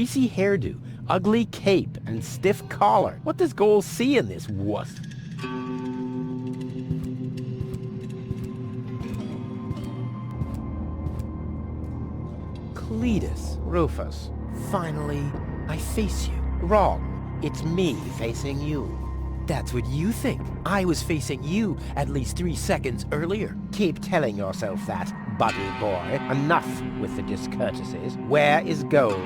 greasy hairdo, ugly cape, and stiff collar. What does Goal see in this wuss? Cletus, Rufus. Finally, I face you. Wrong. It's me facing you. That's what you think. I was facing you at least 3 seconds earlier. Keep telling yourself that, buddy boy. Enough with the discourtesies. Where is Goal?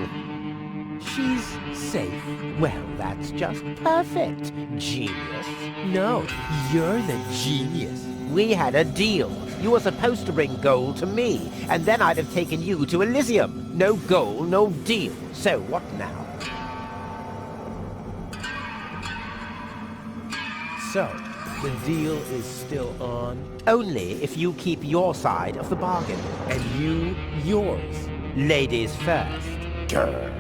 She's safe. Well, that's just perfect. Genius. No, you're the genius. We had a deal. You were supposed to bring Goal to me, and then I'd have taken you to Elysium. No Goal, no deal. So what now? So, the deal is still on? Only if you keep your side of the bargain. And you, yours. Ladies first. Grr.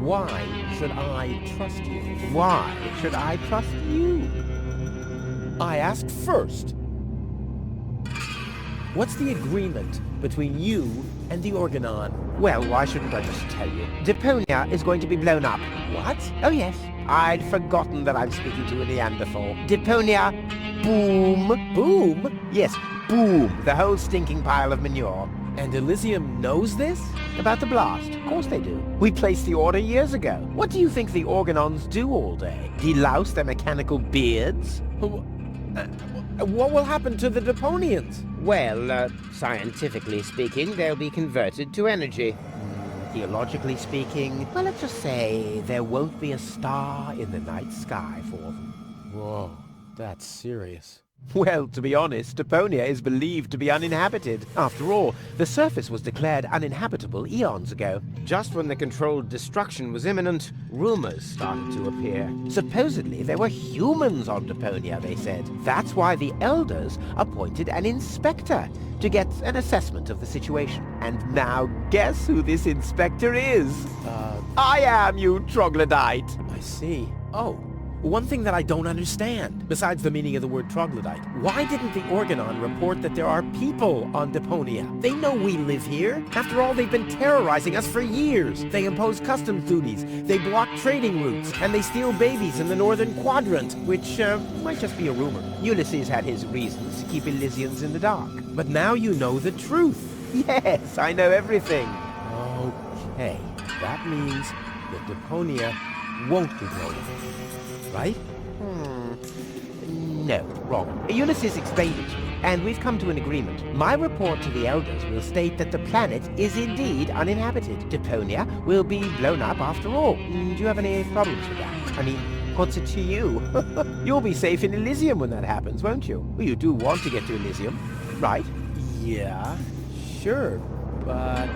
Why should I trust you? Why should I trust you? I asked first. What's the agreement between you and the Organon? Well, why shouldn't I just tell you? Deponia is going to be blown up. What? Oh yes. I'd forgotten that I'm speaking to a Neanderthal. Deponia, boom. Boom? Yes, boom. The whole stinking pile of manure. And Elysium knows this? About the blast? Of course they do. We placed the order years ago. What do you think the Organons do all day? Delouse their mechanical beards? What will happen to the Deponians? Well, scientifically speaking, they'll be converted to energy. Theologically speaking, well, let's just say there won't be a star in the night sky for them. Whoa, that's serious. Well, to be honest, Deponia is believed to be uninhabited. After all, the surface was declared uninhabitable eons ago. Just when the controlled destruction was imminent, rumors started to appear. Supposedly, there were humans on Deponia, they said. That's why the elders appointed an inspector to get an assessment of the situation. And now, guess who this inspector is? I am, you troglodyte! I see. Oh. One thing that I don't understand, besides the meaning of the word troglodyte, why didn't the Organon report that there are people on Deponia? They know we live here. After all, they've been terrorizing us for years. They impose customs duties, they block trading routes, and they steal babies in the northern quadrant, which might just be a rumor. Ulysses had his reasons to keep Elysians in the dark. But now you know the truth. Yes, I know everything. Okay, that means that Deponia won't be blown up. Right? No, wrong. Ulysses explained it to me, and we've come to an agreement. My report to the elders will state that the planet is indeed uninhabited. Deponia will be blown up after all. Do you have any problems with that? I mean, what's it to you? You'll be safe in Elysium when that happens, won't you? Well, you do want to get to Elysium, right? Yeah, sure, but...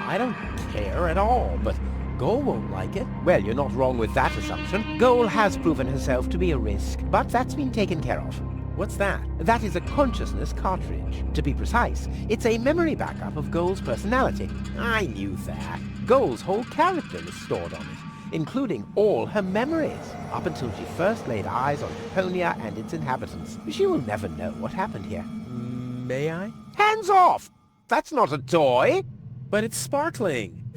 I don't care at all, but Goal won't like it. Well, you're not wrong with that assumption. Goal has proven herself to be a risk, but that's been taken care of. What's that? That is a consciousness cartridge. To be precise, it's a memory backup of Goal's personality. I knew that. Goal's whole character is stored on it, including all her memories, up until she first laid eyes on Deponia and its inhabitants. She will never know what happened here. May I? Hands off! That's not a toy! But it's sparkling.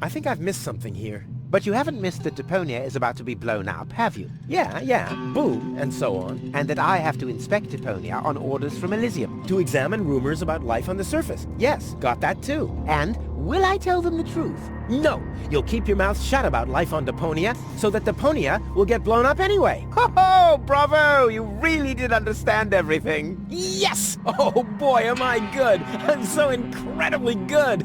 I think I've missed something here. But you haven't missed that Deponia is about to be blown up, have you? Yeah, boom, and so on. And that I have to inspect Deponia on orders from Elysium. To examine rumors about life on the surface. Yes, got that too. And will I tell them the truth? No, you'll keep your mouth shut about life on Deponia, so that Deponia will get blown up anyway. Ho-ho, bravo! You really did understand everything. Yes! Oh boy, am I good! I'm so incredibly good!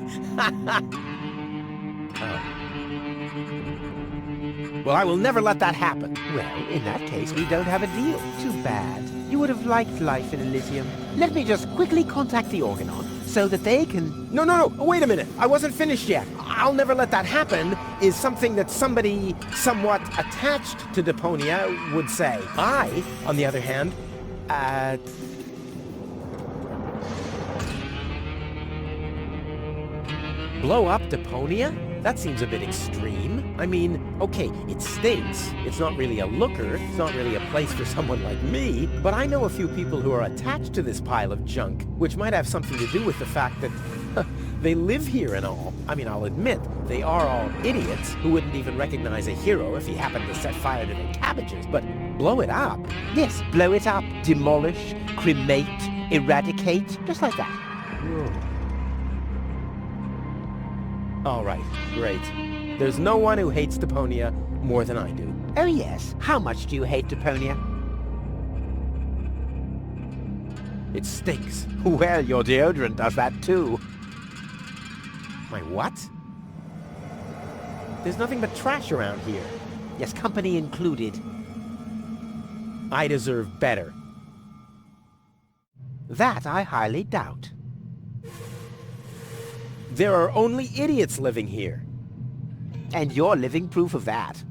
Well, I will never let that happen. Well, in that case, we don't have a deal. Too bad. You would have liked life in Elysium. Let me just quickly contact the Organon, so that they can... No, wait a minute. I wasn't finished yet. I'll never let that happen is something that somebody somewhat attached to Deponia would say. I, on the other hand, blow up Deponia? That seems a bit extreme. I mean, okay, it stinks. It's not really a looker. It's not really a place for someone like me. But I know a few people who are attached to this pile of junk, which might have something to do with the fact that they live here and all. I mean, I'll admit, they are all idiots who wouldn't even recognize a hero if he happened to set fire to their cabbages. But blow it up? Yes, blow it up. Demolish, cremate, eradicate, just like that. Whoa. All right, great. There's no one who hates Deponia more than I do. Oh yes, how much do you hate Deponia? It stinks. Well, your deodorant does that too. My what? There's nothing but trash around here. Yes, company included. I deserve better. That I highly doubt. There are only idiots living here. And you're living proof of that.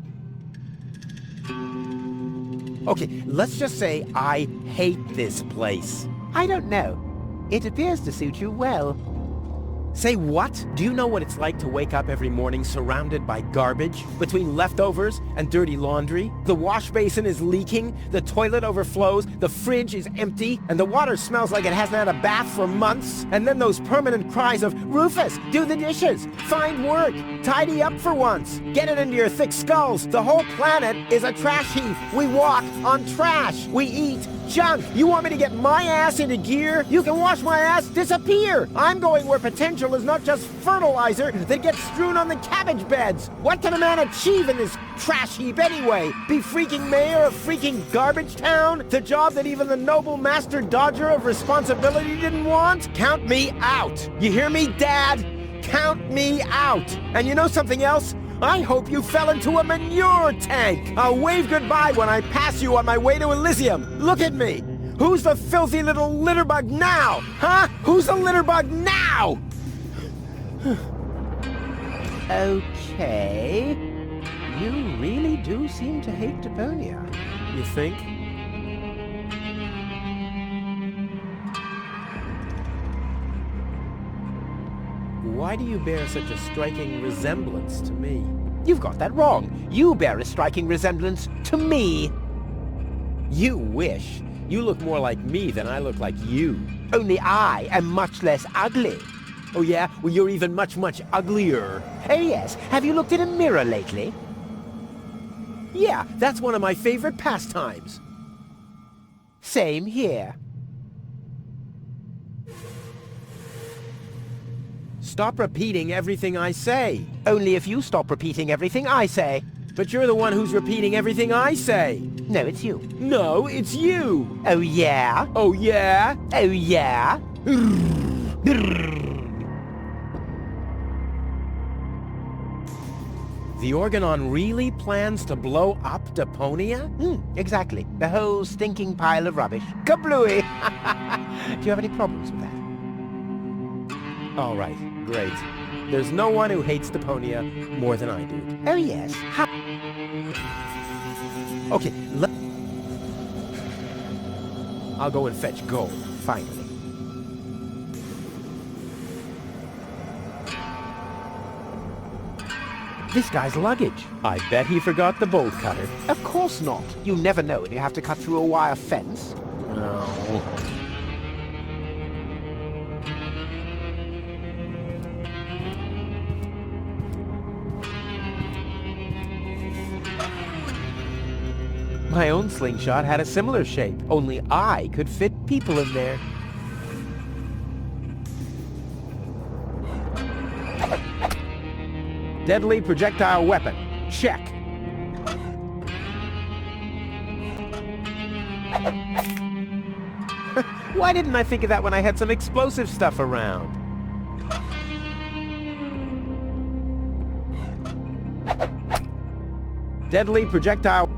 Okay, let's just say I hate this place. I don't know. It appears to suit you well. Say what? Do you know what it's like to wake up every morning surrounded by garbage? Between leftovers and dirty laundry? The wash basin is leaking, the toilet overflows, the fridge is empty, and the water smells like it hasn't had a bath for months. And then those permanent cries of, Rufus, do the dishes, find work, tidy up for once, get it into your thick skulls. The whole planet is a trash heap. We walk on trash. We eat junk. You want me to get my ass into gear? You can watch my ass disappear. I'm going where potential is not just fertilizer that gets strewn on the cabbage beds. What can a man achieve in this trash heap anyway? Be freaking mayor of freaking garbage town? The job that even the noble master dodger of responsibility didn't want? Count me out. You hear me, Dad? Count me out. And you know something else? I hope you fell into a manure tank. I'll wave goodbye when I pass you on my way to Elysium. Look at me. Who's the filthy little litterbug now? Huh? Who's the litterbug now? Okay. You really do seem to hate Deponia. You think? Why do you bear such a striking resemblance to me? You've got that wrong. You bear a striking resemblance to me. You wish. You look more like me than I look like you. Only I am much less ugly. Oh yeah? Well, you're even much, much uglier. Oh yes. Have you looked in a mirror lately? Yeah, that's one of my favorite pastimes. Same here. Stop repeating everything I say. Only if you stop repeating everything I say. But you're the one who's repeating everything I say. No, it's you. No, it's you. Oh, yeah? Oh, yeah? Oh, yeah? The Organon really plans to blow up Deponia? Exactly. The whole stinking pile of rubbish. Kablooey! Do you have any problems with that? All right, great. There's no one who hates Deponia more than I do. Oh, yes. Okay, I'll go and fetch gold, finally. This guy's luggage. I bet he forgot the bolt cutter. Of course not. You never know when you have to cut through a wire fence. No. My own slingshot had a similar shape, only I could fit people in there. Deadly projectile weapon. Check. Why didn't I think of that when I had some explosive stuff around? Deadly projectile...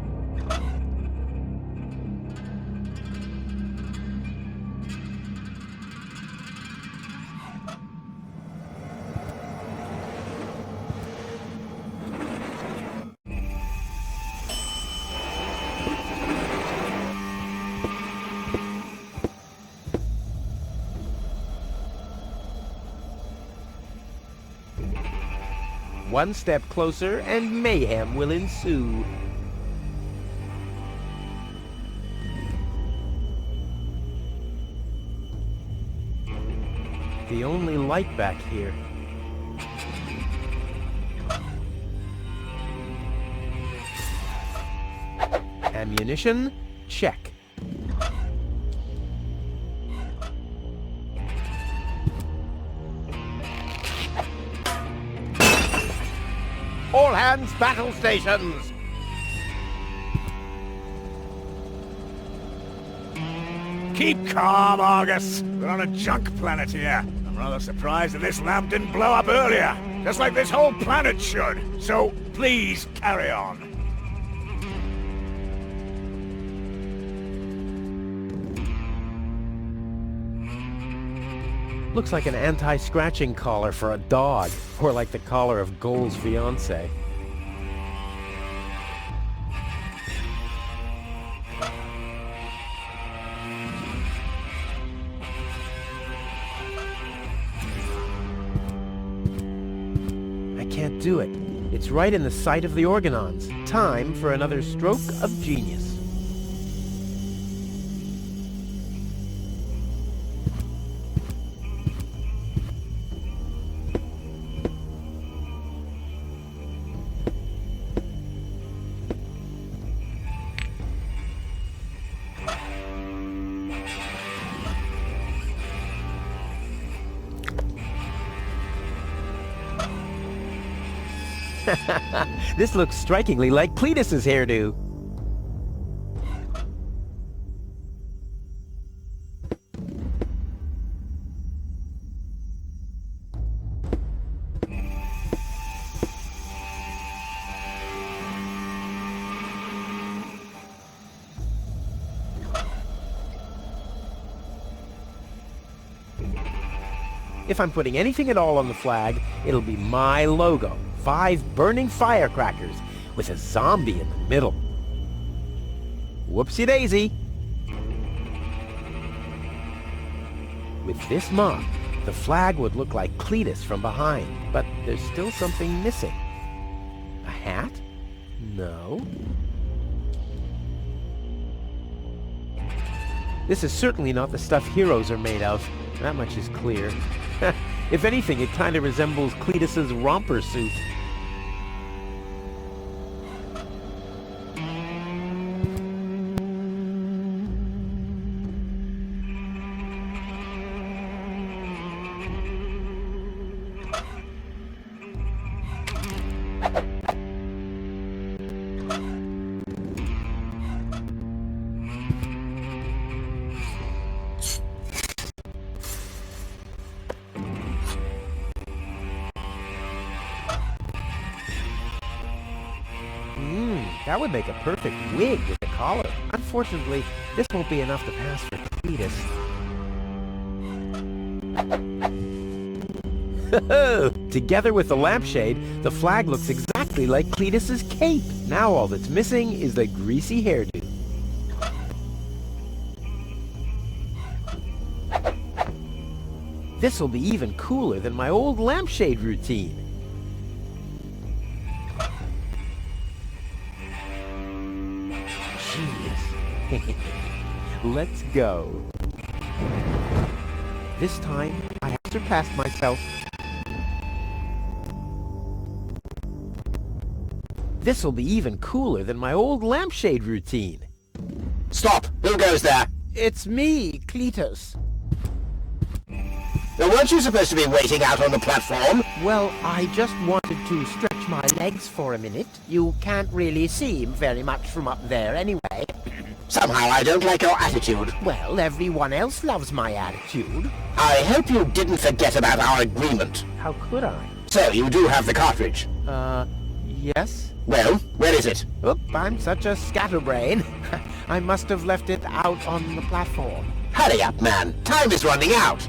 One step closer and mayhem will ensue. The only light back here. Ammunition? Check. All hands, battle stations! Keep calm, Argus. We're on a junk planet here. I'm rather surprised that this lamp didn't blow up earlier. Just like this whole planet should. So, please, carry on. Looks like an anti-scratching collar for a dog, or like the collar of Goal's fiancé. I can't do it. It's right in the sight of the organons. Time for another stroke of genius. This looks strikingly like Cletus's hairdo. If I'm putting anything at all on the flag, it'll be my logo. 5 burning firecrackers with a zombie in the middle. Whoopsie daisy. With this mock, the flag would look like Cletus from behind, but there's still something missing. A hat? No. This is certainly not the stuff heroes are made of. That much is clear. If anything, it kind of resembles Cletus's romper suit. That would make a perfect wig with a collar. Unfortunately, this won't be enough to pass for Cletus. Together with the lampshade, the flag looks exactly like Cletus's cape. Now all that's missing is the greasy hairdo. This'll be even cooler than my old lampshade routine. Let's go. This time, I have surpassed myself. This'll be even cooler than my old lampshade routine. Stop! Who goes there? It's me, Cletus. Now, weren't you supposed to be waiting out on the platform? Well, I just wanted to stretch my legs for a minute. You can't really see very much from up there anyway. Somehow I don't like your attitude. Well, everyone else loves my attitude. I hope you didn't forget about our agreement. How could I? So, you do have the cartridge? Yes? Well, where is it? Oop, I'm such a scatterbrain. I must have left it out on the platform. Hurry up, man. Time is running out.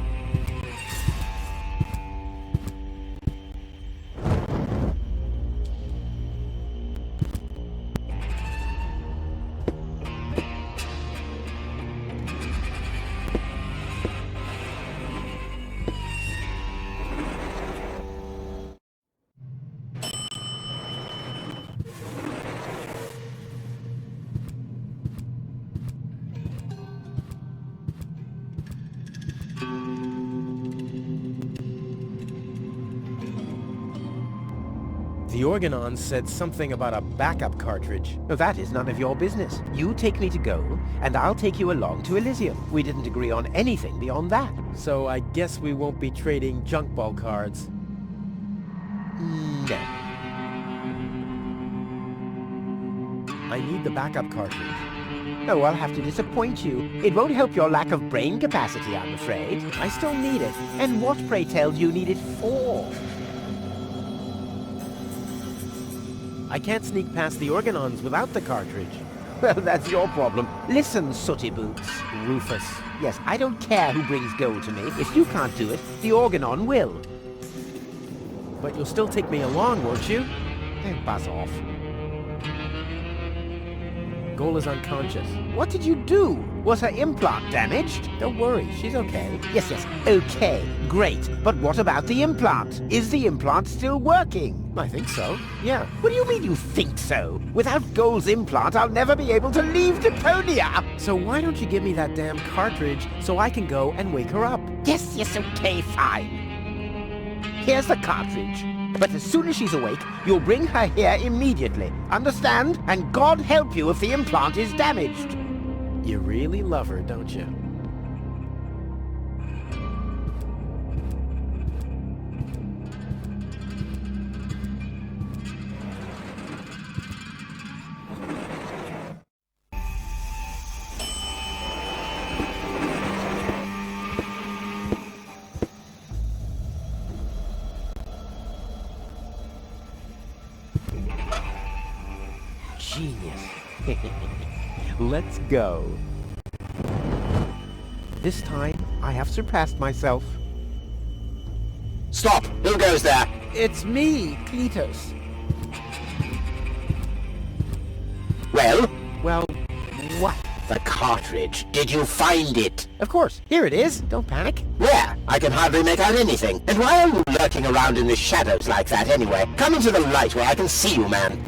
The organon said something about a backup cartridge. Oh, that is none of your business. You take me to go, and I'll take you along to Elysium. We didn't agree on anything beyond that. So I guess we won't be trading junk ball cards. No. I need the backup cartridge. Oh, I'll have to disappoint you. It won't help your lack of brain capacity, I'm afraid. I still need it. And what, pray tell, do you need it for? I can't sneak past the organons without the cartridge. Well, that's your problem. Listen, sooty boots. Rufus. Yes, I don't care who brings gold to me. If you can't do it, the organon will. But you'll still take me along, won't you? Oh, buzz off. Goal is unconscious. What did you do? Was her implant damaged? Don't worry, she's okay. Yes, okay, great. But what about the implant? Is the implant still working? I think so, yeah. What do you mean you think so? Without Gold's implant, I'll never be able to leave Deponia! So why don't you give me that damn cartridge so I can go and wake her up? Yes, okay, fine. Here's the cartridge. But as soon as she's awake, you'll bring her here immediately. Understand? And God help you if the implant is damaged. You really love her, don't you? Genius. Let's go. This time, I have surpassed myself. Stop! Who goes there? It's me, Cletus. Well? Well, what? The cartridge. Did you find it? Of course. Here it is. Don't panic. Where? I can hardly make out anything. And why are you lurking around in the shadows like that anyway? Come into the light where I can see you, man.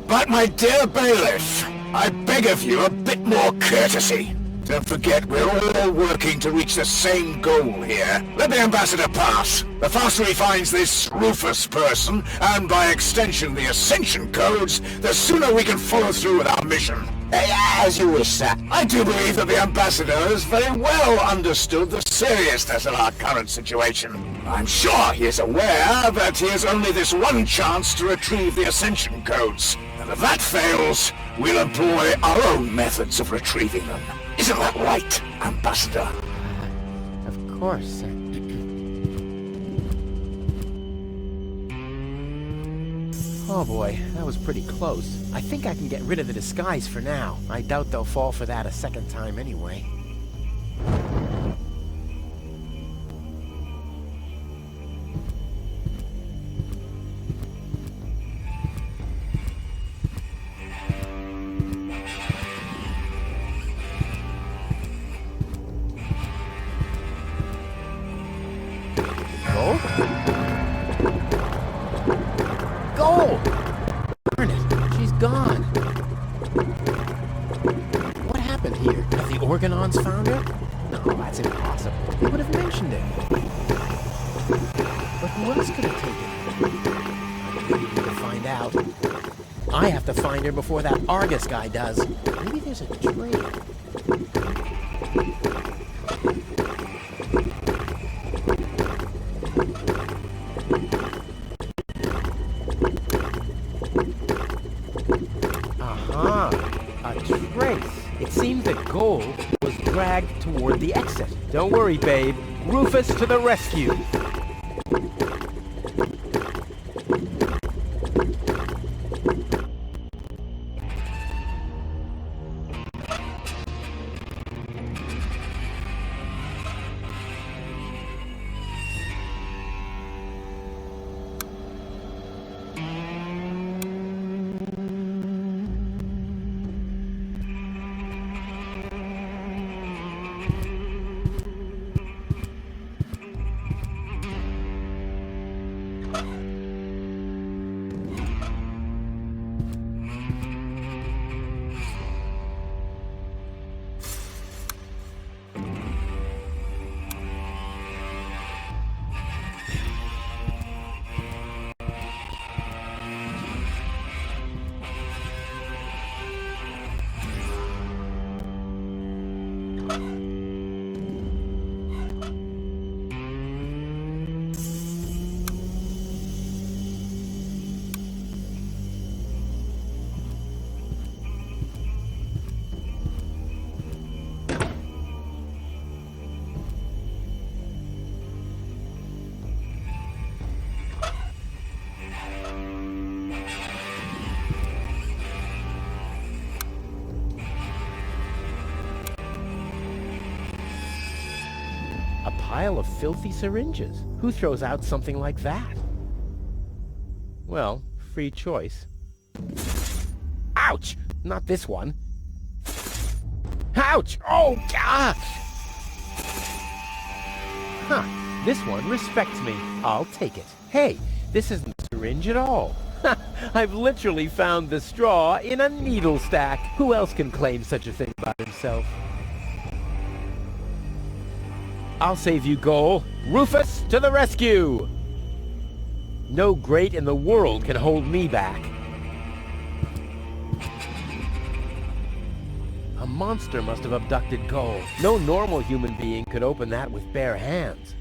But my dear bailiff, I beg of you a bit more courtesy. Don't forget, we're all working to reach the same goal here. Let the ambassador pass. The faster he finds this Rufus person, and by extension the Ascension codes, the sooner we can follow through with our mission. As you wish, sir. I do believe that the ambassador has very well understood the seriousness of our current situation. I'm sure he is aware that he has only this one chance to retrieve the Ascension codes. And if that fails, we'll employ our own methods of retrieving them. Isn't that right, Ambassador? Of course. Oh boy, that was pretty close. I think I can get rid of the disguise for now. I doubt they'll fall for that a second time anyway. Gold! Darn it, she's gone. What happened here? Have the organons found her? No, that's impossible. They would have mentioned it. But who else could have taken her? I really need to find out. I have to find her before that Argus guy does. Maybe there's a trail. It seems that Gold was dragged toward the exit. Don't worry, babe. Rufus to the rescue. pile of filthy syringes. Who throws out something like that? Well, free choice. Ouch! Not this one. Ouch! Oh, gosh! Huh, this one respects me. I'll take it. Hey, this isn't a syringe at all. I've literally found the straw in a needle stack. Who else can claim such a thing about himself? I'll save you, Goal. Rufus, to the rescue! No great in the world can hold me back. A monster must have abducted Goal. No normal human being could open that with bare hands.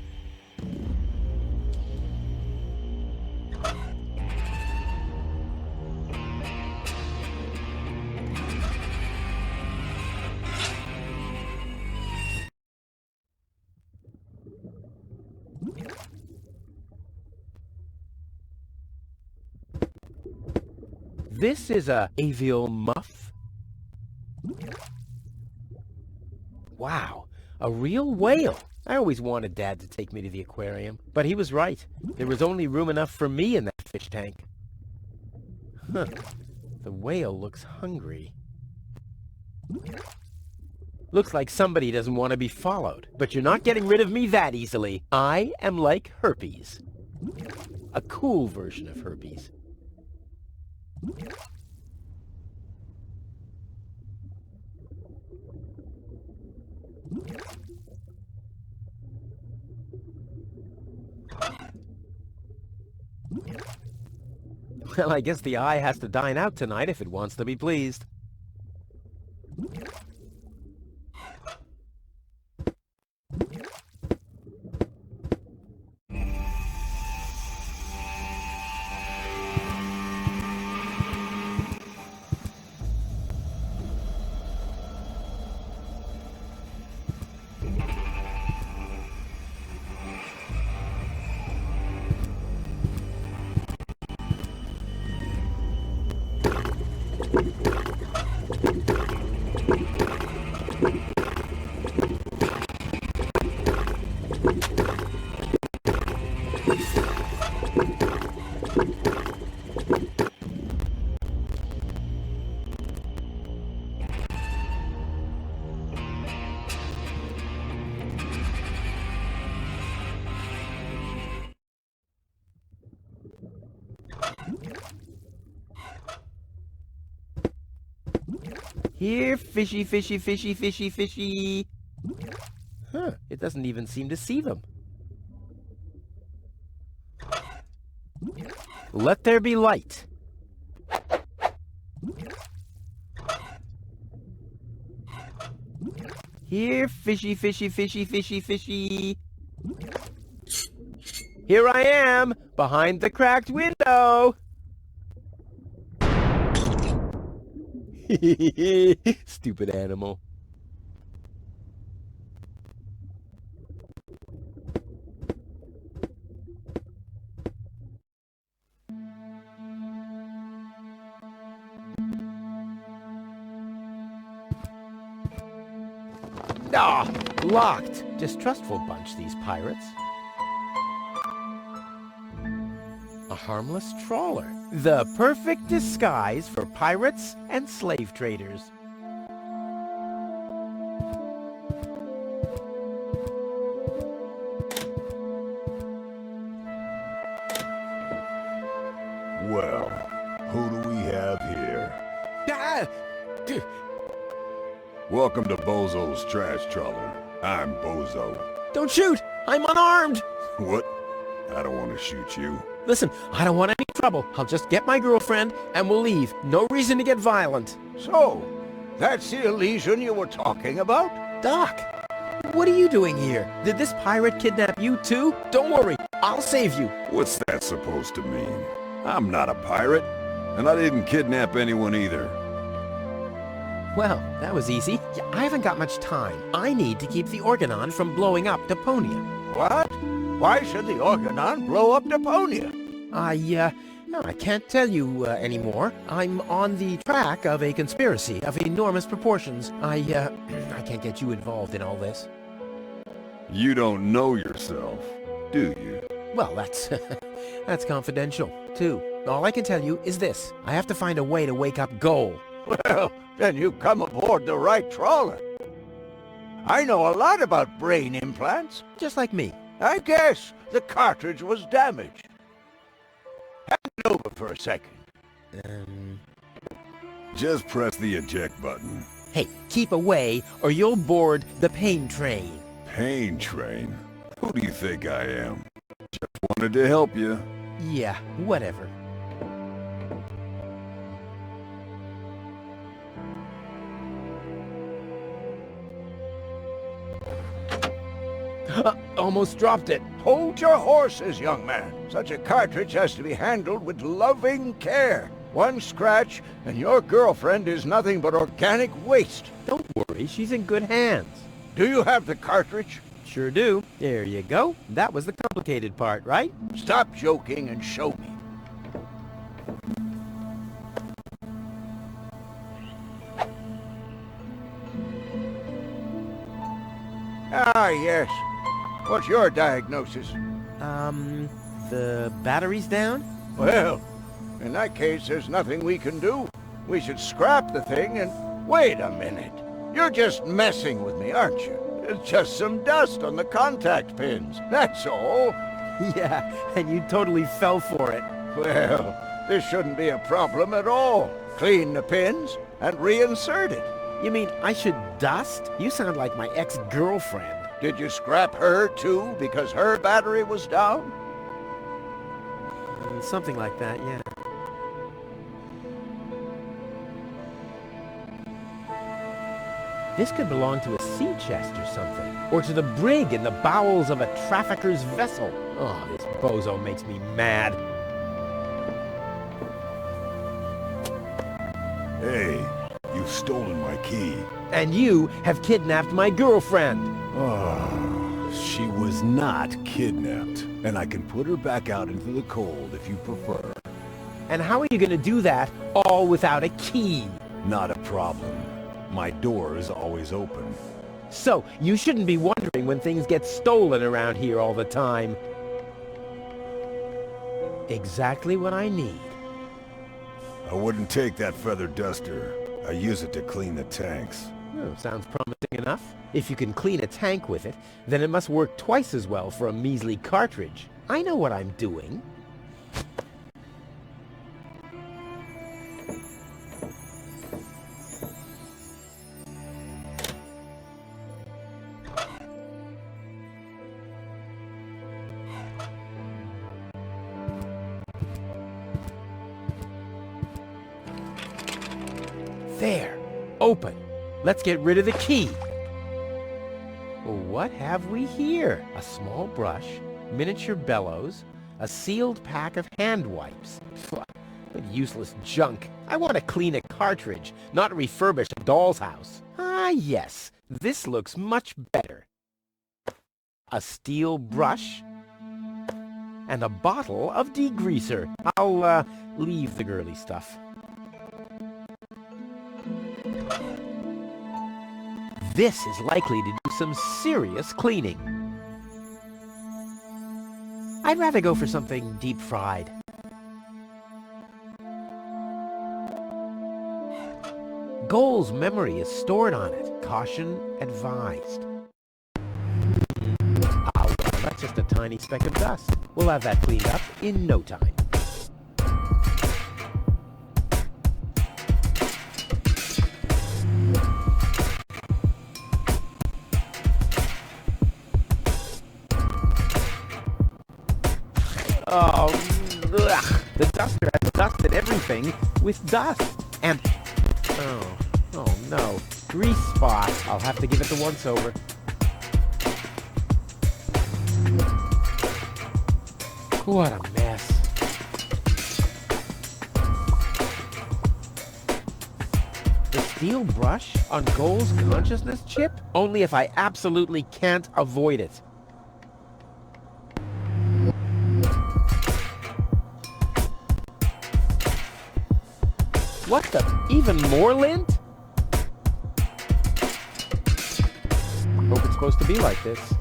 This is a avial muff. Wow, a real whale. I always wanted Dad to take me to the aquarium, but he was right. There was only room enough for me in that fish tank. Huh, the whale looks hungry. Looks like somebody doesn't want to be followed, but you're not getting rid of me that easily. I am like herpes. A cool version of herpes. Well, I guess the eye has to dine out tonight if it wants to be pleased. Here, fishy, fishy, fishy, fishy, fishy. Huh, it doesn't even seem to see them. Let there be light. Here, fishy, fishy, fishy, fishy, fishy. Here I am, behind the cracked window. Stupid animal. Ah, locked. Distrustful bunch, these pirates. A harmless trawler. The perfect disguise for pirates and slave traders. Well, who do we have here? Welcome to Bozo's Trash Trawler. I'm Bozo. Don't shoot! I'm unarmed! What? I don't want to shoot you. Listen, I don't want any trouble. I'll just get my girlfriend and we'll leave. No reason to get violent. So, that's the illusion you were talking about? Doc, what are you doing here? Did this pirate kidnap you too? Don't worry, I'll save you. What's that supposed to mean? I'm not a pirate, and I didn't kidnap anyone either. Well, that was easy. Yeah, I haven't got much time. I need to keep the Organon from blowing up Deponia. What? Why should the Organon blow up Deponia? No, I can't tell you anymore. I'm on the track of a conspiracy of enormous proportions. I can't get you involved in all this. You don't know yourself, do you? Well, that's that's confidential, too. All I can tell you is this. I have to find a way to wake up Goal. Well, then you've come aboard the right trawler. I know a lot about brain implants. Just like me. I guess the cartridge was damaged. Hand it over for a second. Just press the eject button. Hey, keep away or you'll board the pain train. Pain train? Who do you think I am? Just wanted to help you. Yeah, whatever. Almost dropped it. Hold your horses, young man. Such a cartridge has to be handled with loving care. One scratch, and your girlfriend is nothing but organic waste. Don't worry, she's in good hands. Do you have the cartridge? Sure do. There you go. That was the complicated part, right? Stop joking and show me. Ah, yes. What's your diagnosis? The battery's down? Well, in that case, there's nothing we can do. We should scrap the thing and... Wait a minute. You're just messing with me, aren't you? It's just some dust on the contact pins. That's all. Yeah, and you totally fell for it. Well, this shouldn't be a problem at all. Clean the pins and reinsert it. You mean I should dust? You sound like my ex-girlfriend. Did you scrap her, too, because her battery was down? Something like that, yeah. This could belong to a sea chest or something. Or to the brig in the bowels of a trafficker's vessel. Oh, this bozo makes me mad. Hey, you've stolen my key. And you have kidnapped my girlfriend. Oh, she was not kidnapped. And I can put her back out into the cold if you prefer. And how are you going to do that all without a key? Not a problem. My door is always open. So, you shouldn't be wondering when things get stolen around here all the time. Exactly what I need. I wouldn't take that feather duster. I use it to clean the tanks. Oh, sounds promising enough. If you can clean a tank with it, then it must work twice as well for a measly cartridge. I know what I'm doing. There. Open. Let's get rid of the key. What have we here? A small brush, miniature bellows, a sealed pack of hand wipes. What useless junk. I want to clean a cartridge, not refurbish a doll's house. Ah, yes. This looks much better. A steel brush and a bottle of degreaser. I'll, leave the girly stuff. This is likely to do some serious cleaning. I'd rather go for something deep-fried. Goal's memory is stored on it. Caution advised. Ah, well, that's just a tiny speck of dust. We'll have that cleaned up in no time. Oh, ugh. The duster has dusted everything with dust. And, oh no, grease spot. I'll have to give it the once-over. What a mess. The steel brush on Goal's consciousness chip? Only if I absolutely can't avoid it. What the? Even more lint? Hope it's supposed to be like this.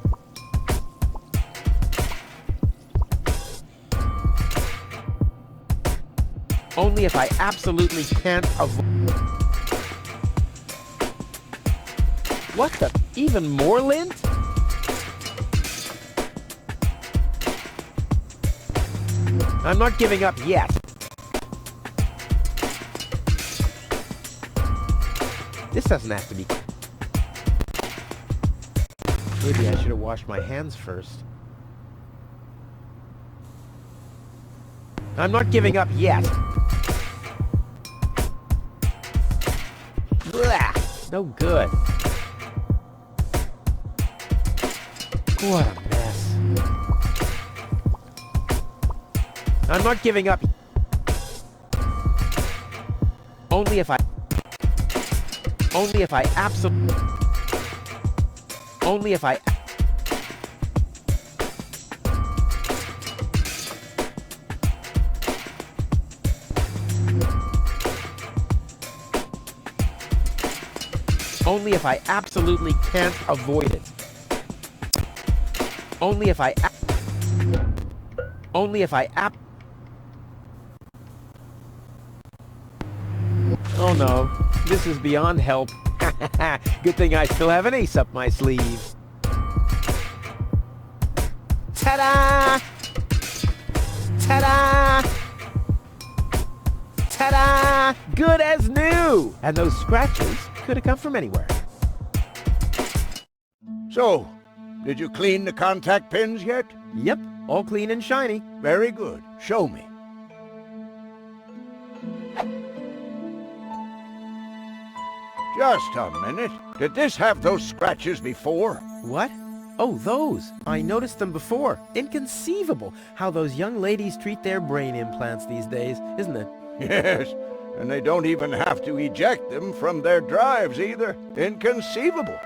Only if I absolutely can't avoid... What the? Even more lint? I'm not giving up yet. This doesn't have to be... Maybe I should have washed my hands first. I'm not giving up yet. Blah! No good. What a mess. I'm not giving up. Only if I absolutely... Only if I... Only if I absolutely can't avoid it. Only if I... Only if I... Oh no, this is beyond help. Good thing I still have an ace up my sleeve. Ta-da! Ta-da! Ta-da! Good as new! And those scratches could have come from anywhere. So, did you clean the contact pins yet? Yep, all clean and shiny. Very good. Show me. Just a minute. Did this have those scratches before? What? Oh, those. I noticed them before. Inconceivable how those young ladies treat their brain implants these days, isn't it? Yes, and they don't even have to eject them from their drives either. Inconceivable.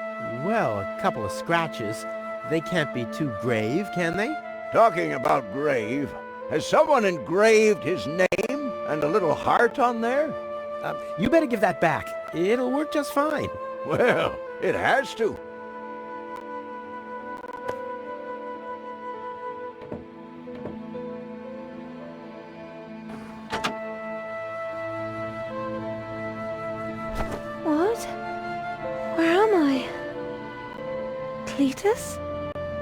Well, a couple of scratches. They can't be too grave, can they? Talking about grave, has someone engraved his name and a little heart on there? You better give that back. It'll work just fine. Well, it has to. What? Where am I? Cletus?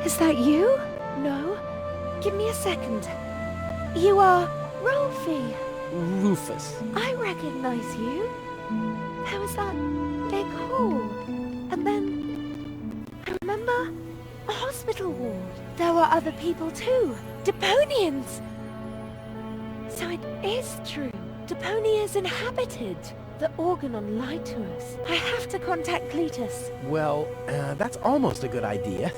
Is that you? No. Give me a second. You are Rolfie. Rufus. I recognize you. There was that big hall. And then... I remember a hospital ward. There were other people too. Deponians! So it is true. Deponia is inhabited. The Organon lied to us. I have to contact Cletus. Well, that's almost a good idea.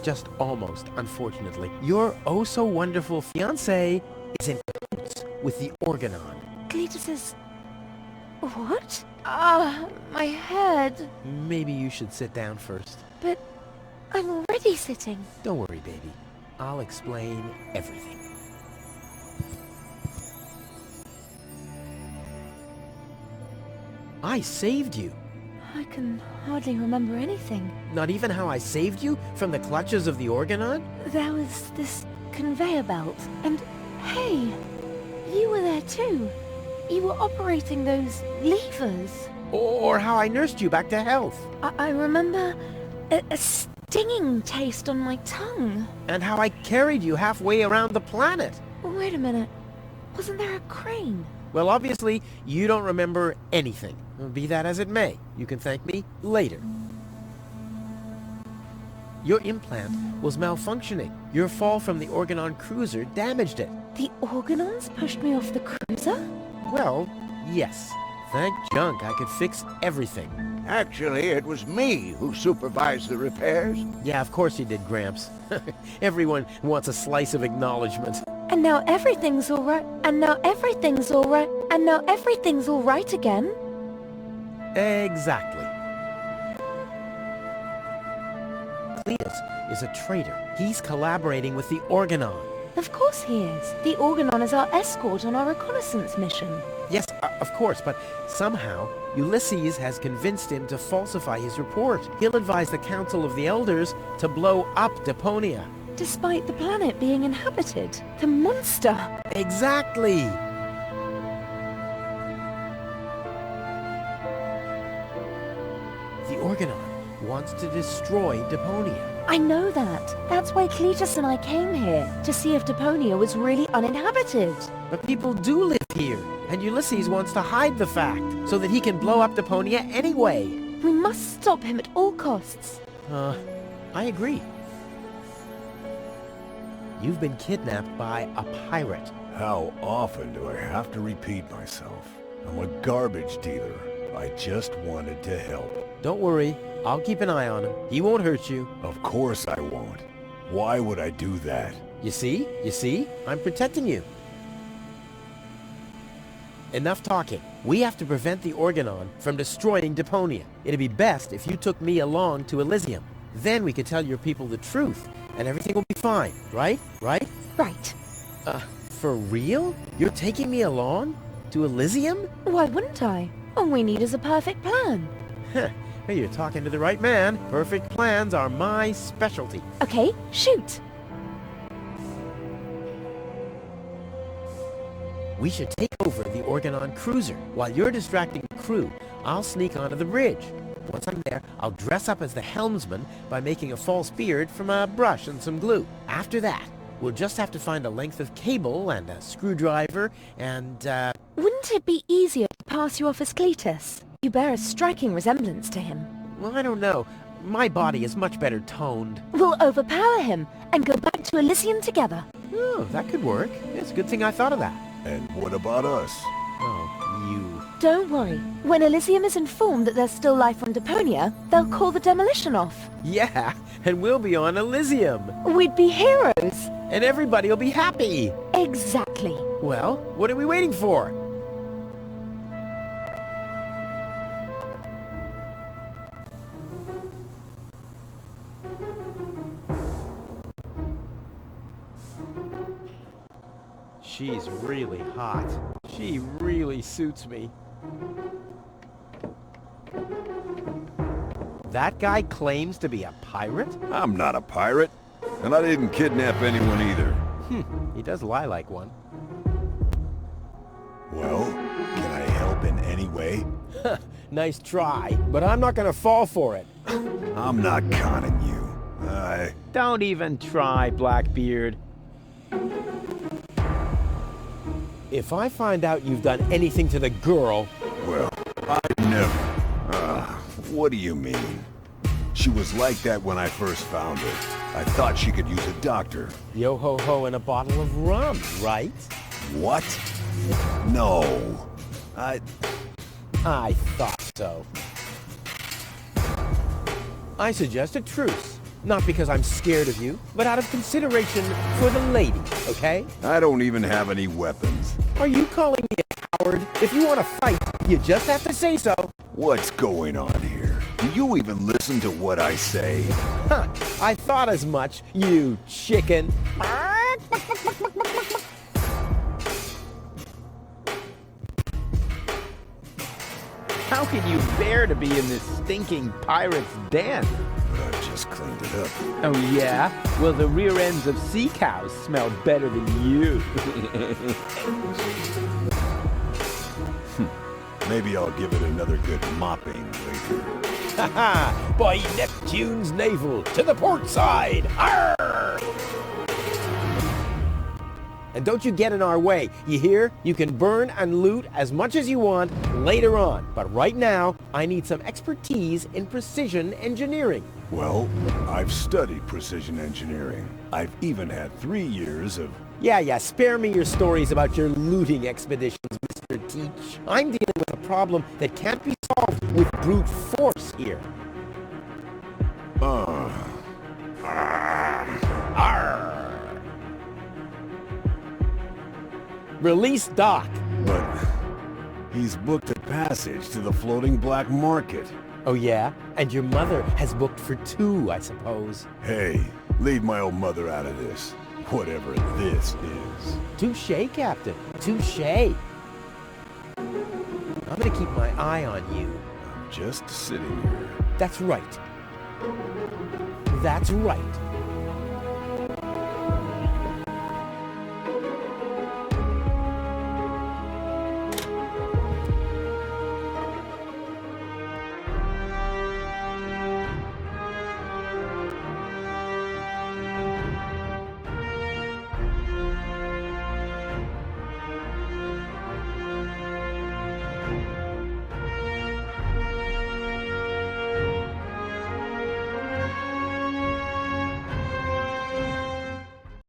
Just almost, unfortunately. Your oh-so-wonderful fiancé is in cahoots with the Organon. Cletus is... What? Ah, my head. Maybe you should sit down first. But I'm already sitting. Don't worry, baby. I'll explain everything. I saved you. I can hardly remember anything. Not even how I saved you from the clutches of the Organon? There was this conveyor belt, and hey, you were there too. You were operating those levers. Or how I nursed you back to health. I remember a stinging taste on my tongue. And how I carried you halfway around the planet. Wait a minute. Wasn't there a crane? Well, obviously, you don't remember anything. Be that as it may, you can thank me later. Your implant was malfunctioning. Your fall from the Organon cruiser damaged it. The Organons pushed me off the cruiser? Well, yes. Thank junk I could fix everything. Actually, it was me who supervised the repairs. Yeah, of course you did, Gramps. Everyone wants a slice of acknowledgement. And now everything's all right. And now everything's all right. And now everything's all right again. Exactly. Cletus is a traitor. He's collaborating with the Organon. Of course he is. The Organon is our escort on our reconnaissance mission. Yes, of course, but somehow Ulysses has convinced him to falsify his report. He'll advise the Council of the Elders to blow up Deponia. Despite the planet being inhabited. The monster! Exactly! Organon wants to destroy Deponia. I know that. That's why Cletus and I came here, to see if Deponia was really uninhabited. But people do live here, and Ulysses wants to hide the fact, so that he can blow up Deponia anyway. We must stop him at all costs. I agree. You've been kidnapped by a pirate. How often do I have to repeat myself? I'm a garbage dealer. I just wanted to help. Don't worry, I'll keep an eye on him. He won't hurt you. Of course I won't. Why would I do that? You see? I'm protecting you. Enough talking. We have to prevent the Organon from destroying Deponia. It'd be best if you took me along to Elysium. Then we could tell your people the truth, and everything will be fine, right? Right? Right. For real? You're taking me along? To Elysium? Why wouldn't I? All we need is a perfect plan. Heh, well, you're talking to the right man. Perfect plans are my specialty. Okay, shoot. We should take over the Organon cruiser. While you're distracting the crew, I'll sneak onto the bridge. Once I'm there, I'll dress up as the helmsman by making a false beard from a brush and some glue. After that, we'll just have to find a length of cable and a screwdriver and, Wouldn't it be easier to pass you off as Cletus? You bear a striking resemblance to him. well, I don't know. My body is much better toned. We'll overpower him and go back to Elysium together. Oh, that could work. It's a good thing I thought of that. And what about us? Oh, you. Don't worry. When Elysium is informed that there's still life on Deponia, they'll call the demolition off. Yeah, and we'll be on Elysium. We'd be heroes. And everybody will be happy. Exactly. Well, what are we waiting for? She's really hot. She really suits me. That guy claims to be a pirate? I'm not a pirate. And I didn't kidnap anyone either. He does lie like one. Well, can I help in any way? Nice try, but I'm not gonna fall for it. I'm not conning you. Don't even try, Blackbeard. If I find out you've done anything to the girl... Well, I never. What do you mean? She was like that when I first found her. I thought she could use a doctor. Yo-ho-ho and a bottle of rum, right? What? No. I thought so. I suggest a truce. Not because I'm scared of you, but out of consideration for the lady, okay? I don't even have any weapons. Are you calling me a coward? If you want to fight, you just have to say so. What's going on here? Do you even listen to what I say? Huh, I thought as much, you chicken. How can you bear to be in this stinking pirate's den? But I just cleaned it up. Oh yeah? Well, the rear ends of sea cows smell better than you. Maybe I'll give it another good mopping later. Ha by Neptune's navel, to the port side! Arr! And don't you get in our way, you hear? You can burn and loot as much as you want later on. But right now, I need some expertise in precision engineering. Well, I've studied precision engineering. I've even had 3 years of... Yeah, spare me your stories about your looting expeditions, Mr. Teach. I'm dealing with a problem that can't be solved with brute force here. Release Doc. But he's booked a passage to the floating black market. Oh yeah? And your mother has booked for 2, I suppose. Hey, leave my old mother out of this. Whatever this is. Touché, Captain. Touché. I'm gonna keep my eye on you. I'm just sitting here. That's right. That's right.